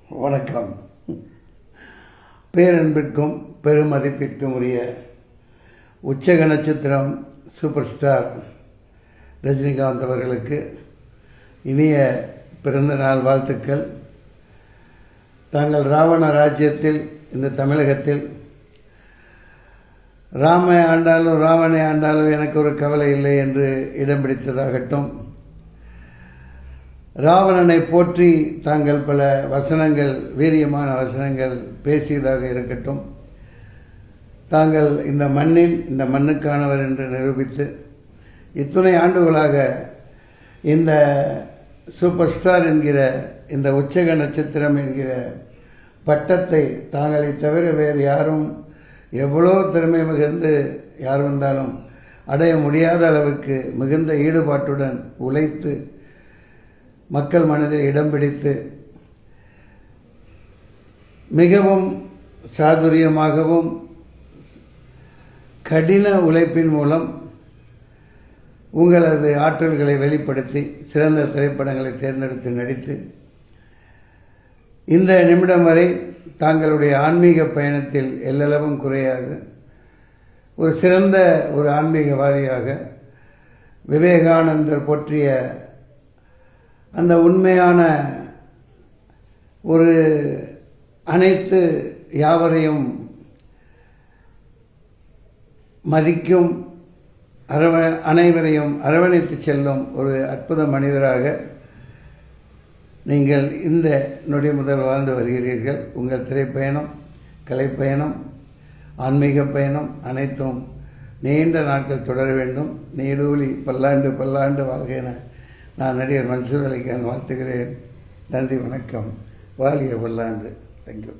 வணக்கம். பேரன்பிற்கும் பெருமதிப்பிற்கும் உரிய உச்சக நட்சத்திரம் சூப்பர் ஸ்டார் ரஜினிகாந்த் அவர்களுக்கு இனிய பிறந்த நாள் வாழ்த்துக்கள். தாங்கள் ராவண ராஜ்யத்தில் இந்த தமிழகத்தில் ராம ஆண்டாலும் ராவணை ஆண்டாலும் எனக்கு ஒரு கவலை இல்லை என்று இடம் பிடித்ததாகட்டும், ராவணனை போற்றி தாங்கள் பல வசனங்கள், வீரியமான வசனங்கள் பேசியதாக இருக்கட்டும், தாங்கள் இந்த மண்ணுக்கானவர் என்று நிரூபித்து இத்துணை ஆண்டுகளாக இந்த சூப்பர் ஸ்டார் என்கிற இந்த உச்சக நட்சத்திரம் என்கிற பட்டத்தை தாங்களை தவிர வேறு யாரும் எவ்வளோ திறமை மிகுந்து யார் வந்தாலும் அடைய முடியாத அளவுக்கு மிகுந்த ஈடுபாட்டுடன் உழைத்து மக்கள் மனதில் இடம் பிடித்து மிகவும் சாதுரியமாகவும் கடின உழைப்பின் மூலம் உங்களது ஆற்றல்களை வெளிப்படுத்தி சிறந்த திரைப்படங்களை தேர்ந்தெடுத்து நடித்து இந்த நிமிடம் வரை தாங்களுடைய ஆன்மீக பயணத்தில் எல்லளவும் குறையாது ஒரு சிறந்த ஒரு ஆன்மீகவாதியாக விவேகானந்தர் போற்றிய அந்த உண்மையான ஒரு அனைத்து யாவரையும் மதிக்கும் அனைவரையும் அரவணைத்து செல்லும் ஒரு அற்புத மனிதராக நீங்கள் இந்த நொடி முதல் வாழ்ந்து வருகிறீர்கள். உங்கள் திரைப்பயணம், கலைப்பயணம், ஆன்மீக பயணம் அனைத்தும் நீண்ட நாட்கள் தொடர வேண்டும். நீடூழி பல்லாண்டு பல்லாண்டு வாழ்க என நான் நடிகர் மன்சூர் அலிகான் வாழ்த்துகிறேன். நன்றி, வணக்கம். வாலிய பல்லாண்டு. தேங்க்யூ.